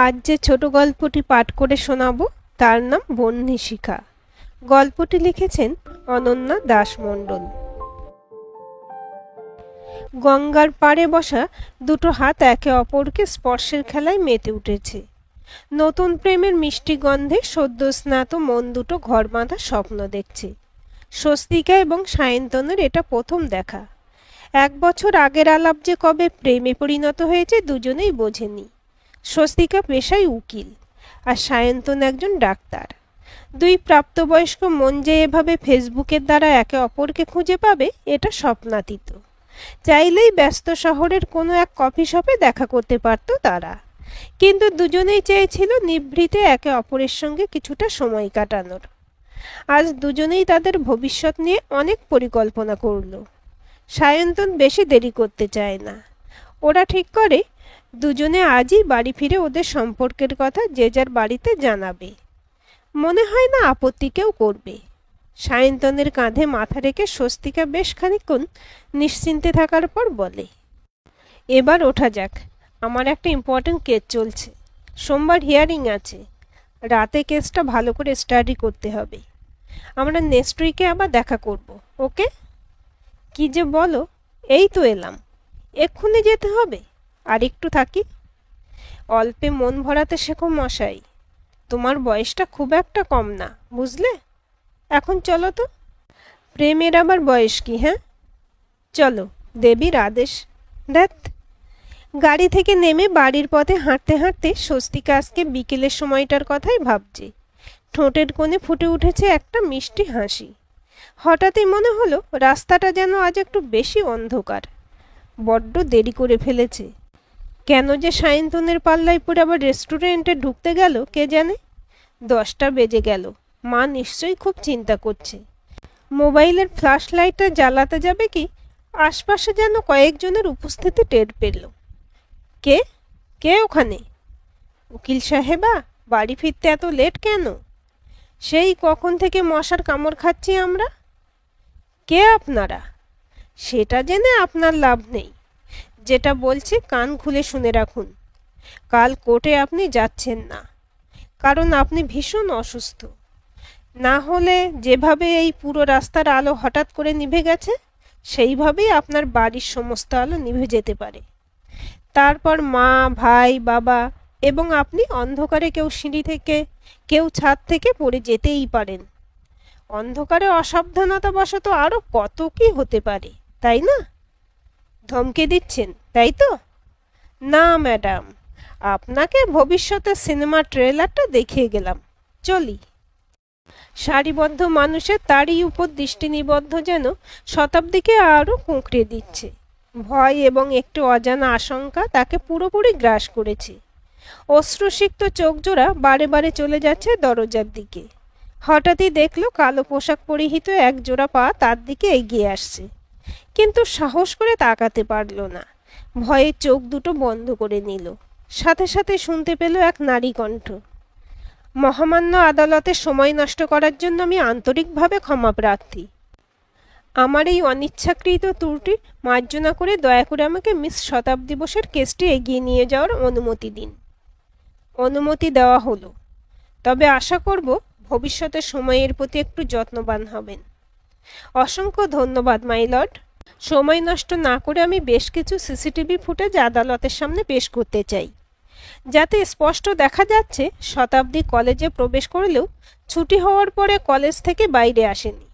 আজ যে ছোট গল্পটি পাঠ করে শোনাব তার নাম বহ্নি শিখা। গল্পটি লিখেছেন অনন্যা দাস মণ্ডল। গঙ্গার পাড়ে বসা দুটো হাত একে অপরকে স্পর্শের খেলায় মেতে উঠেছে। নতুন প্রেমের মিষ্টি গন্ধে সদ্য স্নাত মন দুটো ঘর বাঁধা স্বপ্ন দেখছে। স্বস্তিকা এবং সায়ন্তনের এটা প্রথম দেখা। 1 বছর আগের আলাপ যে কবে প্রেমে পরিণত হয়েছে দুজনেই বোঝেনি। স্বস্তিকা পেশায় উকিল আর সায়ন্তন একজন ডাক্তার। দুই প্রাপ্তবয়স্ক মন যে এভাবে ফেসবুকের দ্বারা একে অপরকে খুঁজে পাবে এটা স্বপ্নাতীত। চাইলেই ব্যস্ত শহরের কোনো এক কফি শপে দেখা করতে পারত তারা, কিন্তু দুজনেই চেয়েছিল নিভৃতে একে অপরের সঙ্গে কিছুটা সময় কাটানোর। আজ দুজনেই তাদের ভবিষ্যৎ নিয়ে অনেক পরিকল্পনা করল। সায়ন্তন বেশি দেরি করতে চায় না। ওরা ঠিক করে দুজনে আজই বাড়ি ফিরে ওদের সম্পর্কের কথা যে যার বাড়িতে জানাবে। মনে হয় না আপত্তি কেউ করবে। সায়ন্তনের কাঁধে মাথা রেখে স্বস্তিকা বেশ খানিকক্ষণ নিশ্চিন্তে থাকার পর বলে, এবার ওঠা যাক, আমার একটা ইম্পর্টেন্ট কেস চলছে। সোমবার হিয়ারিং আছে। রাতে কেসটা ভালো করে স্টাডি করতে হবে। আমরা নেক্সট উইকে আবার দেখা করব, ওকে? কি যে বলো, এই তো এলাম, এক্ষুনি যেতে হবে? আর একটু থাকি। অল্পে মন ভরাতে শেখো মশাই, তোমার বয়সটা খুব একটা কম না, বুঝলে? এখন চলো তো। প্রেমের আবার বয়স কি? হ্যাঁ, চলো, দেবীর আদেশ। ধ্যাত। গাড়ি থেকে নেমে বাড়ির পথে হাঁটতে হাঁটতে স্বস্তিকা আজকে বিকেলের সময়টার কথাই ভাবছে। ঠোঁটের কোণে ফুটে উঠেছে একটা মিষ্টি হাসি। হঠাৎই মনে হলো রাস্তাটা যেন আজ একটু বেশি অন্ধকার। বড্ড দেরি করে ফেলেছে। কেন যে সায়ন্তনের পাল্লায় পড়ে আবার রেস্টুরেন্টে ঢুকতে গেল কে জানে। 10টা বেজে গেল। মা নিশ্চয়ই খুব চিন্তা করছে। মোবাইলের ফ্ল্যাশ লাইটটা জ্বালাতে যাবে কি আশপাশে যেন কয়েকজনের উপস্থিতি টের পেল। কে কে ওখানে? উকিল সাহেবা, বাড়ি ফিরতে এত লেট কেন? সেই কখন থেকে মশার কামড় খাচ্ছি আমরা। কে আপনারা? সেটা জেনে আপনার লাভ নেই। যেটা বলছি কান খুলে শুনে রাখুন। কাল কোর্টে আপনি যাচ্ছেন না, কারণ আপনি ভীষণ অসুস্থ। না হলে যেভাবে এই পুরো রাস্তার আলো হঠাৎ করে নিভে গেছে সেইভাবেই আপনার বাড়ির সমস্ত আলো নিভে যেতে পারে। তারপর মা, ভাই, বাবা এবং আপনি অন্ধকারে কেউ সিঁড়ি থেকে, কেউ ছাদ থেকে পড়ে যেতেই পারেন। অন্ধকারে অসাবধানতাবশত আরও কত কি হতে পারে, তাই না? ধমকে দিচ্ছেন, তাই তো? না ম্যাডাম, আপনাকে ভবিষ্যতের সিনেমার ট্রেলারটা দেখিয়ে গেলাম, চলি। সারিবদ্ধ মানুষের তারই উপর দৃষ্টি নিবদ্ধ যেন শতাব্দীকে আরও কুঁকড়ে দিচ্ছে। ভয় এবং একটু অজানা আশঙ্কা তাকে পুরোপুরি গ্রাস করেছে। অশ্রুসিক্ত চোখজোড়া বারে বারে চলে যাচ্ছে দরজার দিকে। হঠাৎই দেখল কালো পোশাক পরিহিত এক জোড়া পা তার দিকে এগিয়ে আসছে, কিন্তু সাহস করে তাকাতে পারল না। ভয়ে চোখ দুটো বন্ধ করে নিল। সাথে সাথে শুনতে পেল এক নারী কণ্ঠ। মহামান্য আদালতে সময় নষ্ট করার জন্য আমি আন্তরিকভাবে ক্ষমা প্রার্থী। আমার এই অনিচ্ছাকৃত ত্রুটি মার্জনা করে দয়া করে আমাকে মিস শতাব্দী বোসের কেসটি এগিয়ে নিয়ে যাওয়ার অনুমতি দিন। অনুমতি দেওয়া হলো, তবে আশা করব ভবিষ্যতে সময়ের প্রতি একটু যত্নবান হবেন। অসংখ্য ধন্যবাদ মাই লর্ড। সময় নষ্ট না করে আমি বেশ কিছু সিসিটিভি ফুটেজ আদালতের সামনে পেশ করতে চাই, যাতে স্পষ্ট দেখা যাচ্ছে শতাব্দী কলেজে প্রবেশ করলেও ছুটি হওয়ার পরে কলেজ থেকে বাইরে আসেনি।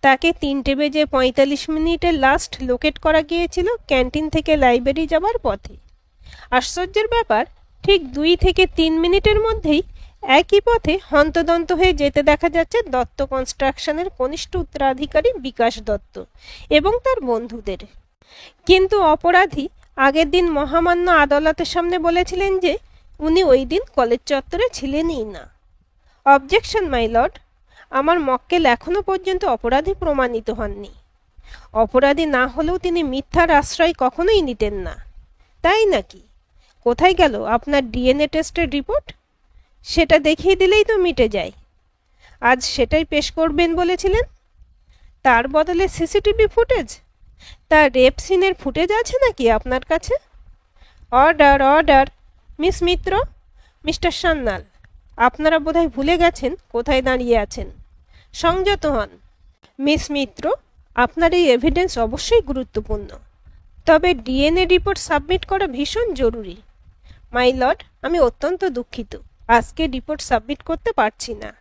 তাকে 3:45 লাস্ট লোকেট করা গিয়েছিল ক্যান্টিন থেকে লাইব্রেরি যাবার পথে। আশ্চর্যের ব্যাপার, ঠিক 2 থেকে 3 মিনিটের মধ্যেই একই পথে হন্তদন্ত হয়ে যেতে দেখা যাচ্ছে দত্ত কনস্ট্রাকশনের কনিষ্ঠ উত্তরাধিকারী বিকাশ দত্ত এবং তার বন্ধুদের। কিন্তু অপরাধী আগের দিন মহামান্য আদালতের সামনে বলেছিলেন যে উনি ওই দিন কলেজ চত্বরে ছিলেনই না। অবজেকশন মাই লর্ড, আমার মক্কেল এখনো পর্যন্ত অপরাধী প্রমাণিত হননি। অপরাধী না হলেও তিনি মিথ্যার আশ্রয় কখনোই নিতেন না, তাই নাকি? কোথায় গেল আপনার ডিএনএ টেস্টের রিপোর্ট? সেটা দেখিয়ে দিলেই তো মিটে যায়। আজ সেটাই পেশ করবেন বলেছিলেন। তার বদলে সিসিটিভি ফুটেজ? তার রেপ সিনের ফুটেজ আছে নাকি আপনার কাছে? Order order. মিস মিত্র, মিস্টার সান্যাল, আপনারা বোধহয় ভুলে গেছেন কোথায় দাঁড়িয়ে আছেন। সংযত হন। মিস মিত্র, আপনার এই এভিডেন্স অবশ্যই গুরুত্বপূর্ণ, তবে ডিএনএ রিপোর্ট সাবমিট করা ভীষণ জরুরি। মাই লর্ড, আমি অত্যন্ত দুঃখিত, আজকে রিপোর্ট সাবমিট করতে পারছি না।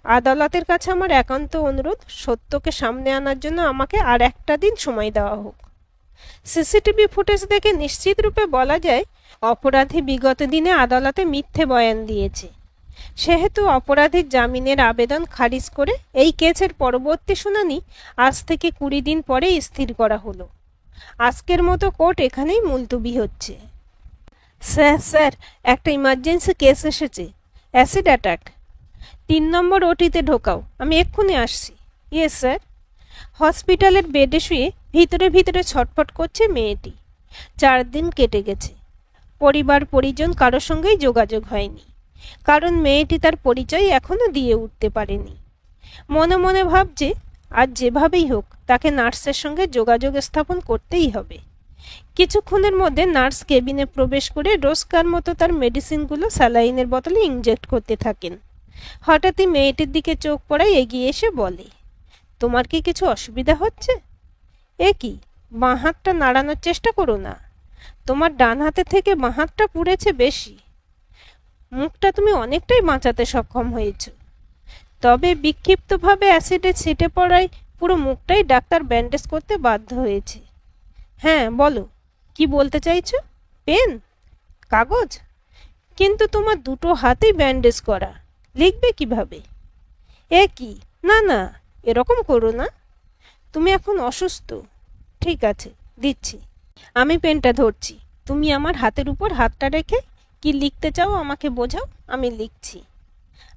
আদালতের কাছে আমার একান্ত অনুরোধ, সত্যকে সামনে আনার জন্য আমাকে আর একটা দিন সময় দেওয়া হোক। সিসিটিভি ফুটেজ দেখে নিশ্চিত রূপে বলা যায় অপরাধী বিগত দিনে আদালতে মিথ্যে বয়ান দিয়েছে। সেহেতু অপরাধীর জামিনের আবেদন খারিজ করে এই কেসের পরবর্তী শুনানি আজ থেকে 20 দিন পরে স্থির করা হলো। আজকের মতো কোর্ট এখানেই মুলতবি হচ্ছে। স্যার, একটা ইমার্জেন্সি কেস এসেছে, অ্যাসিড অ্যাটাক। 3 নম্বর ওটিতে ঢোকাও, আমি এক্ষুনি আসছি। Yes sir. হসপিটালের বেডে শুয়ে ভিতরে ভিতরে ছটফট করছে মেয়েটি। 4 দিন কেটে গেছে, পরিবার পরিজন কারোর সঙ্গেই যোগাযোগ হয়নি, কারণ মেয়েটি তার পরিচয় এখনো দিয়ে উঠতে পারেনি। মনে মনে ভাবছে আর যেভাবেই হোক তাকে নার্সের সঙ্গে যোগাযোগ স্থাপন করতেই হবে। কিছুক্ষণের মধ্যে নার্স কেবিনে প্রবেশ করে রোজকার মতো তার মেডিসিনগুলো স্যালাইনের বোতলে ইনজেক্ট করতে থাকেন। হঠাৎই মেয়েটির দিকে চোখ পড়ায় এগিয়ে এসে বলে, তোমার কি কিছু অসুবিধা হচ্ছে? এ কি, বাঁ হাতটা নাড়ানোর চেষ্টা করো না, তোমার ডান হাতে থেকে বাঁ হাতটা পুড়েছে বেশি। মুখটা তুমি অনেকটাই বাঁচাতে সক্ষম হয়েছ, তবে বিক্ষিপ্তভাবে অ্যাসিডে ছিটে পড়ায় পুরো মুখটাই ডাক্তার ব্যান্ডেজ করতে বাধ্য হয়েছে। হ্যাঁ বলো, কি বলতে চাইছো? পেন? কাগজ? কিন্তু তোমার দুটো হাতেই ব্যান্ডেজ করা, লিখবে কিভাবে? এ কি, না না, এরকম করো না, তুমি এখন অসুস্থ। ঠিক আছে, দিচ্ছি। আমি পেনটা ধরছি, তুমি আমার হাতের উপর হাতটা রেখে কি লিখতে চাও আমাকে বোঝাও, আমি লিখছি।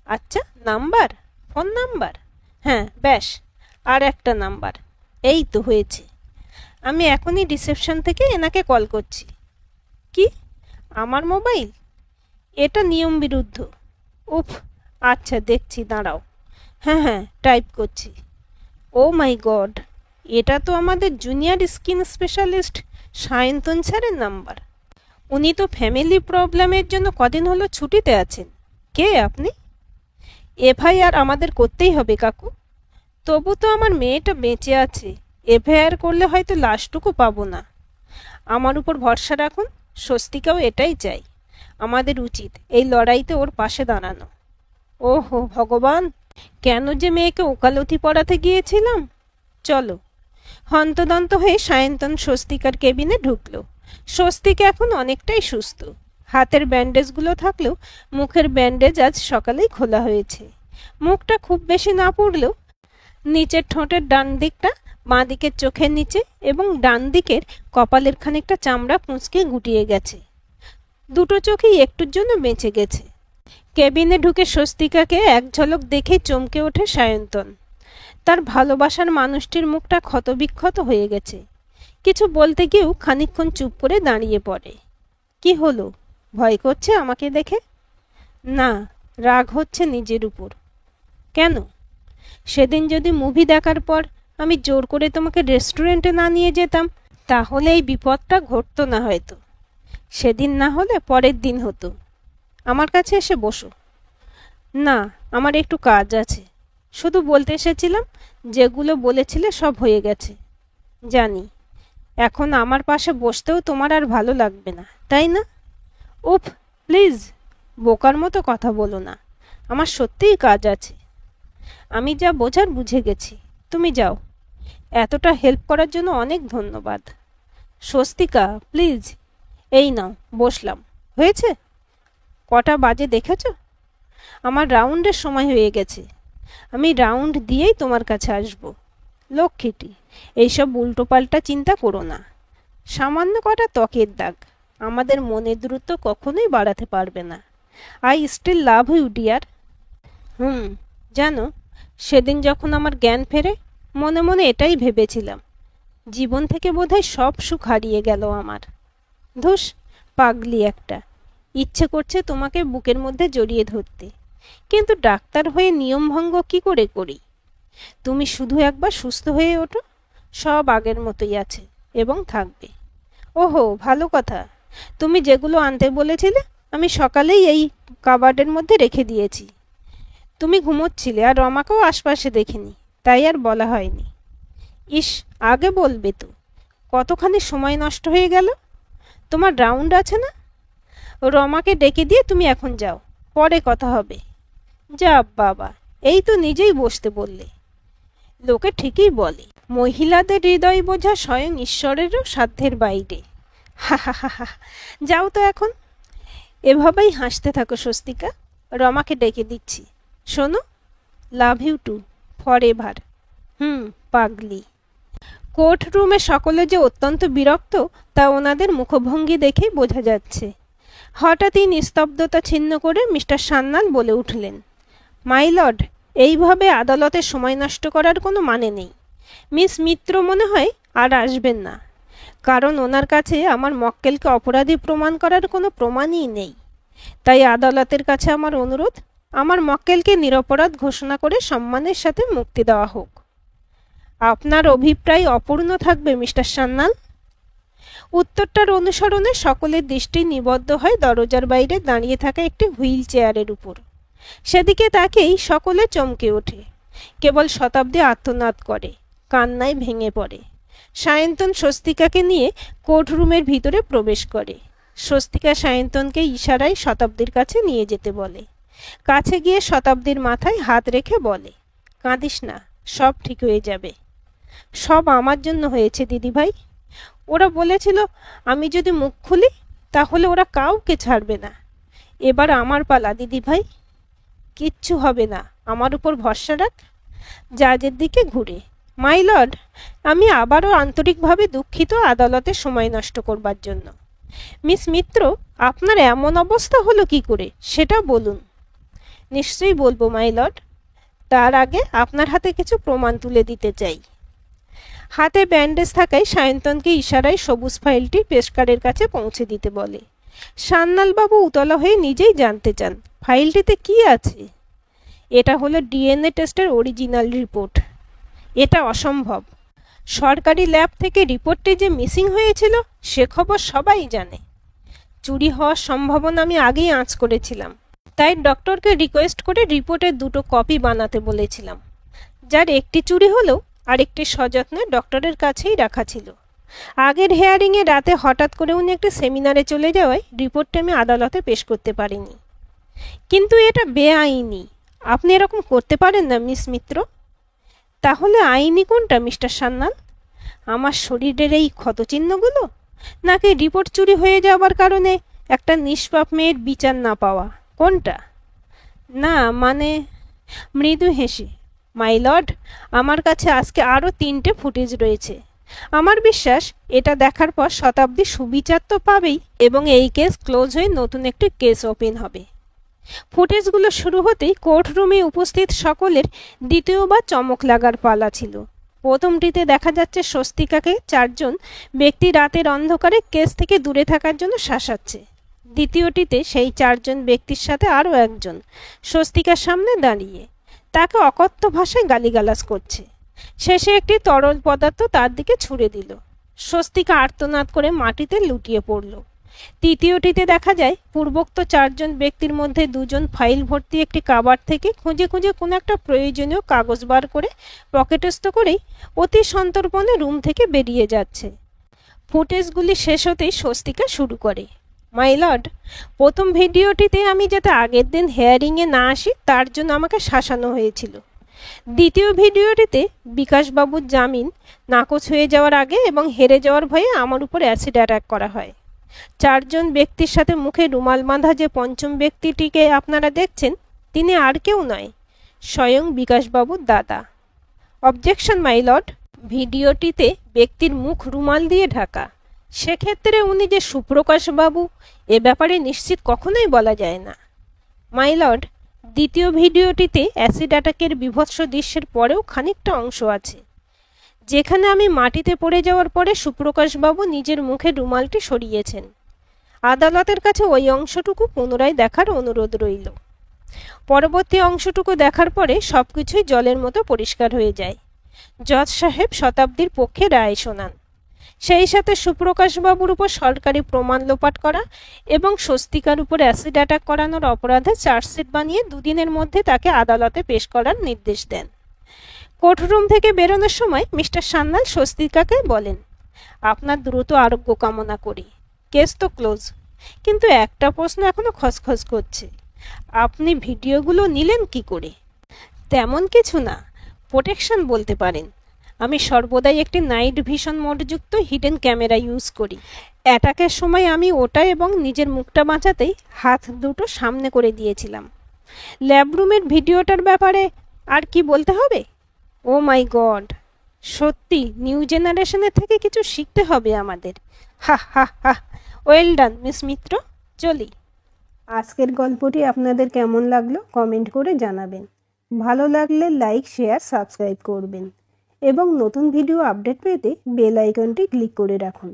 আচ্ছা, নাম্বার? Phone number? হ্যাঁ ব্যাস, আর একটা নাম্বার। এই তো হয়েছে। আমি এখনই রিসেপশন থেকে এনাকে কল করছি। কি, আমার মোবাইল? এটা নিয়ম বিরুদ্ধ। উফ, আচ্ছা দেখছি, দাঁড়াও। হ্যাঁ, টাইপ করছি। ও মাই গড, এটা তো আমাদের জুনিয়র স্কিন স্পেশালিস্ট সায়ন্তন স্যারের নাম্বার। উনি তো ফ্যামিলি প্রবলেমের জন্য কদিন হলো ছুটিতে আছেন। কে আপনি? এফআইআর আমাদের করতেই হবে কাকু। তবু তো আমার মেয়েটা বেঁচে আছে, এফআইআর করলে হয়তো লাশটুকু পাবো না। আমার উপর ভরসা রাখুন, স্বস্তিকাও এটাই চাই। আমাদের উচিত এই লড়াইতে ওর পাশে দাঁড়ানো। ওহো ভগবান, কেন যে মেয়েকে ওকালতি পড়াতে গিয়েছিলাম। চলো। হন্তদন্ত হয়ে সায়ন্তন স্বস্তিকার কেবিনে ঢুকল। স্বস্তিকা এখন অনেকটাই সুস্থ। হাতের ব্যান্ডেজগুলো থাকলেও মুখের ব্যান্ডেজ আজ সকালেই খোলা হয়েছে। মুখটা খুব বেশি না পুড়লেও নিচের ঠোঁটের ডান দিকটা, বাঁ দিকের চোখের নিচে এবং ডান দিকের কপালের খানিকটা চামড়া কুঁচকে গুটিয়ে গেছে। দুটো চোখেই একটুর জন্য বেঁচে গেছে। কেবিনে ঢুকে স্বস্তিকাকে এক ঝলক দেখেই চমকে ওঠে সায়ন্তন। তার ভালোবাসার মানুষটির মুখটা ক্ষতবিক্ষত হয়ে গেছে। কিছু বলতে গিয়েও খানিকক্ষণ চুপ করে দাঁড়িয়ে পড়ে। কি হলো, ভয় করছে আমাকে দেখে? না, রাগ হচ্ছে নিজের উপর। কেন? সেদিন যদি মুভি দেখার পর আমি জোর করে তোমাকে রেস্টুরেন্টে না নিয়ে যেতাম, তাহলে এই বিপদটা ঘটতো না হয়তো। সেদিন না হলে পরের দিন হতো। আমার কাছে এসে বসো। না, আমার একটু কাজ আছে। শুধু বলতে এসেছিলাম, যেগুলো বলেছিলে সব হয়ে গেছে। জানি। এখন আমার পাশে বসতেও তোমার আর ভালো লাগবে না, তাই না? উফ, প্লিজ, বোকার মতো কথা বলো না। আমার সত্যিই কাজ আছে। আমি যা বোঝার বুঝে গেছি, তুমি যাও। এতটা হেল্প করার জন্য অনেক ধন্যবাদ। স্বস্তিকা, প্লিজ। এই নাও, বসলাম। হয়েছে? কটা বাজে দেখেছ? আমার রাউন্ডের সময় হয়ে গেছে। আমি রাউন্ড দিয়েই তোমার কাছে আসব। লক্ষ্মীটি, এইসব উল্টোপাল্টা চিন্তা করো না। সামান্য কটা ত্বকের দাগ আমাদের মনের দূরত্ব কখনোই বাড়াতে পারবে না। I still love you dear. জানো, সেদিন যখন আমার জ্ঞান ফেরে মনে মনে এটাই ভেবেছিলাম, জীবন থেকে বোধহয় সব সুখ হারিয়ে গেল আমার। ধুস, পাগলি একটা। ইচ্ছে করছে তোমাকে বুকের মধ্যে জড়িয়ে ধরতে, কিন্তু ডাক্তার হয়ে নিয়মভঙ্গ কি করে করি? তুমি শুধু একবার সুস্থ হয়ে ওঠো, সব আগের মতোই আছে এবং থাকবে। ওহো, ভালো কথা। তুমি যেগুলো আনতে বলেছিলে আমি সকালেই এই কাবার্ডের মধ্যে রেখে দিয়েছি। তুমি ঘুমোচ্ছিলে আর রমাকেও আশপাশে দেখিনি, তাই আর বলা হয়নি। ইস, আগে বলবে তো, কতখানি সময় নষ্ট হয়ে গেল। তোমার রাউন্ড আছে না? রমাকে ডেকে দিয়ে তুমি এখন যাও, পরে কথা হবে। যা বাবা, এই তো নিজেই বসতে বললে। লোকে ঠিকই বলে, মহিলাদের হৃদয় বোঝা স্বয়ং ঈশ্বরেরও সাধ্যের বাইরে। হা হা হা হা, যাও তো এখন। এভাবেই হাসতে থাকো স্বস্তিকা, রমাকে ডেকে দিচ্ছি। শোনো, love you too, forever. পাগলি। কোর্ট রুমে সকলে যে অত্যন্ত বিরক্ত তা ওনাদের মুখভঙ্গি দেখেই বোঝা যাচ্ছে। হঠাৎই নিস্তব্ধতা ছিন্ন করে মিস্টার সান্যাল বলে উঠলেন, মাই লর্ড, এইভাবে আদালতে সময় নষ্ট করার কোনো মানে নেই। মিস মিত্র মনে হয় আর আসবেন না, কারণ ওনার কাছে আমার মক্কেলকে অপরাধী প্রমাণ করার কোনো প্রমাণই নেই। তাই আদালতের কাছে আমার অনুরোধ, আমার মক্কেলকে নিরপরাধ ঘোষণা করে সম্মানের সাথে মুক্তি দেওয়া হোক। আপনার অভিপ্রায় অপূর্ণ থাকবে মিস্টার সান্যাল? উত্তরটার অনুসরণে সকলের দৃষ্টি নিবদ্ধ হয় দরজার বাইরে দাঁড়িয়ে থাকা একটি হুইল চেয়ারের উপর। সেদিকে তাকেই সকলে চমকে ওঠে, কেবল শতাব্দী আর্তনাদ করে, কান্নায় ভেঙে পড়ে। সায়ন্তন স্বস্তিকাকে নিয়ে কোর্টরুমের ভিতরে প্রবেশ করে। স্বস্তিকা সায়ন্তনকে ইশারায় শতাব্দীর কাছে নিয়ে যেতে বলে। কাছে গিয়ে শতাব্দীর মাথায় হাত রেখে বলে, কাঁদিস না, সব ঠিক হয়ে যাবে। সব আমার জন্য হয়েছে দিদিভাই। ওরা বলেছিল আমি যদি মুখ খুলি তাহলে ওরা কাউকে ছাড়বে না। এবার আমার পালা দিদিভাই। কিচ্ছু হবে না, আমার উপর ভরসা রাখ। জাজের দিকে ঘুরে, মাই লর্ড, আমি আবারও আন্তরিকভাবে দুঃখিত আদালতে সময় নষ্ট করবার জন্য। মিস মিত্র, আপনার এমন অবস্থা হলো কি করে সেটা বলুন। নিশ্চয়ই বলবো মাই লর্ড, তার আগে আপনার হাতে কিছু প্রমাণ তুলে দিতে চাই। হাতে ব্যান্ডেজ থাকায় সায়ন্তনকে ইশারায় সবুজ ফাইলটি পেশকারের কাছে পৌঁছে দিতে বলে। সান্যালবাবু উতলা হয়ে নিজেই জানতে চান, ফাইলটিতে কি আছে? এটা হলো ডিএনএ টেস্টের অরিজিনাল রিপোর্ট। এটা অসম্ভব। সরকারি ল্যাব থেকে রিপোর্টটি যে মিসিং হয়েছিল সে খবর সবাই জানে। চুরি হওয়ার সম্ভাবনা আমি আগেই আঁচ করেছিলাম, তাই ডক্টরকে রিকোয়েস্ট করে রিপোর্টের দুটো কপি বানাতে বলেছিলাম, যার একটি চুরি হলেও আরেকটি সযত্নে ডক্টরের কাছেই রাখা ছিল। আগের হেয়ারিংয়ে রাতে হঠাৎ করে উনি একটি সেমিনারে চলে যাওয়ায় রিপোর্টটা আমি আদালতে পেশ করতে পারিনি। কিন্তু এটা বেআইনি, আপনি এরকম করতে পারেন না মিস মিত্র। তাহলে আইনি কোনটা মিস্টার সান্যাল? আমার শরীরের এই ক্ষতচিহ্নগুলো, নাকি রিপোর্ট চুরি হয়ে যাওয়ার কারণে একটা নিষ্পাপ মেয়ের বিচার না পাওয়া, কোনটা? না মানে, মৃদু হেসে, মাই লর্ড, আমার কাছে আজকে আরও 3টে ফুটেজ রয়েছে। আমার বিশ্বাস এটা দেখার পর শতাব্দী সুবিচার তো পাবেই, এবং এই কেস ক্লোজ হয়ে নতুন একটি কেস ওপেন হবে। ফুটেজগুলো শুরু হতেই কোর্টরুমে উপস্থিত সকলের দ্বিতীয়বার চমক লাগার পালা ছিল। প্রথমটিতে দেখা যাচ্ছে স্বস্তিকাকে 4জন ব্যক্তি রাতের অন্ধকারে কেস থেকে দূরে থাকার জন্য শাসাচ্ছে। দ্বিতীয়টিতে সেই 4জন ব্যক্তির সাথে আরও একজন স্বস্তিকার সামনে দাঁড়িয়ে তাকে অকথ্য ভাষায় গালিগালাজ করছে। শেষে একটি তরল পদার্থ তার দিকে ছুঁড়ে দিল। স্বস্তিকা আর্তনাদ করে মাটিতে লুটিয়ে পড়ল। তৃতীয়টিতে দেখা যায় পূর্বোক্ত 4জন ব্যক্তির মধ্যে 2জন ফাইল ভর্তি একটি কাবার্ড থেকে খুঁজে খুঁজে কোনো একটা প্রয়োজনীয় কাগজ বার করে পকেটস্থ করেই অতি সন্তর্পণে রুম থেকে বেরিয়ে যাচ্ছে। ফুটেজগুলি শেষ হতেই স্বস্তিকা শুরু করে, মাই লর্ড, প্রথম ভিডিওটিতে আমি যাতে আগের দিন হেয়ারিংয়ে না আসি তার জন্য আমাকে শাসানো হয়েছিল। দ্বিতীয় ভিডিওটিতে বিকাশবাবুর জামিন নাকচ হয়ে যাওয়ার আগে এবং হেরে যাওয়ার ভয়ে আমার উপর অ্যাসিড অ্যাটাক করা হয়। 4জন ব্যক্তির সাথে মুখে রুমাল বাঁধা যে পঞ্চম ব্যক্তিটিকে আপনারা দেখছেন, তিনি আর কেউ নয়, স্বয়ং বিকাশবাবুর দাদা। অবজেকশন মাই লর্ড, ভিডিওটিতে ব্যক্তির মুখ রুমাল দিয়ে ঢাকা। সেক্ষেত্রে উনি যে সুপ্রকাশবাবু এ ব্যাপারে নিশ্চিত কখনোই বলা যায় না। মাই লর্ড, দ্বিতীয় ভিডিওটিতে অ্যাসিড অ্যাটাকের বীভৎস দৃশ্যের পরেও খানিকটা অংশ আছে, যেখানে আমি মাটিতে পড়ে যাওয়ার পরে সুপ্রকাশবাবু নিজের মুখে রুমালটি সরিয়েছেন। আদালতের কাছে ওই অংশটুকু পুনরায় দেখার অনুরোধ রইল। পরবর্তী অংশটুকু দেখার পরে সবকিছুই জলের মতো পরিষ্কার হয়ে যায়। জজ সাহেব শতাব্দীর পক্ষে রায় শোনান। সেই সাথে সুপ্রকাশবাবুর উপর সরকারি প্রমাণ লোপাট করা এবং স্বস্তিকার উপর অ্যাসিড অ্যাটাক করানোর অপরাধে চার্জশিট বানিয়ে 2 দিনের মধ্যে তাকে আদালতে পেশ করার নির্দেশ দেন। কোর্টরুম থেকে বেরোনোর সময় মিস্টার সান্যাল স্বস্তিকাকে বলেন, আপনার দ্রুত আরোগ্য কামনা করি, কেস তো ক্লোজ। কিন্তু একটা প্রশ্ন এখনো খসখস করছে, আপনি ভিডিওগুলো নিলেন কি করে? তেমন কিছু না, প্রোটেকশন বলতে পারেন। আমি সর্বদাই একটি নাইট ভিশন মোডযুক্ত হিডেন ক্যামেরা ইউজ করি। অ্যাটাকের সময় আমি ওটা এবং নিজের মুখটা বাঁচাতেই হাত দুটো সামনে করে দিয়েছিলাম। ল্যাবরুমের ভিডিওটার ব্যাপারে আর কি বলতে হবে? ও মাই গড, সত্যি নিউ জেনারেশনের থেকে কিছু শিখতে হবে আমাদের। হা হা হা। ওয়েল ডান মিস মিত্র, চলি। আজকের গল্পটি আপনাদের কেমন লাগলো কমেন্ট করে জানাবেন। ভালো লাগলে লাইক, শেয়ার, সাবস্ক্রাইব করবেন এবং নতুন ভিডিও আপডেট পেতে বেল আইকনটি ক্লিক করে রাখুন।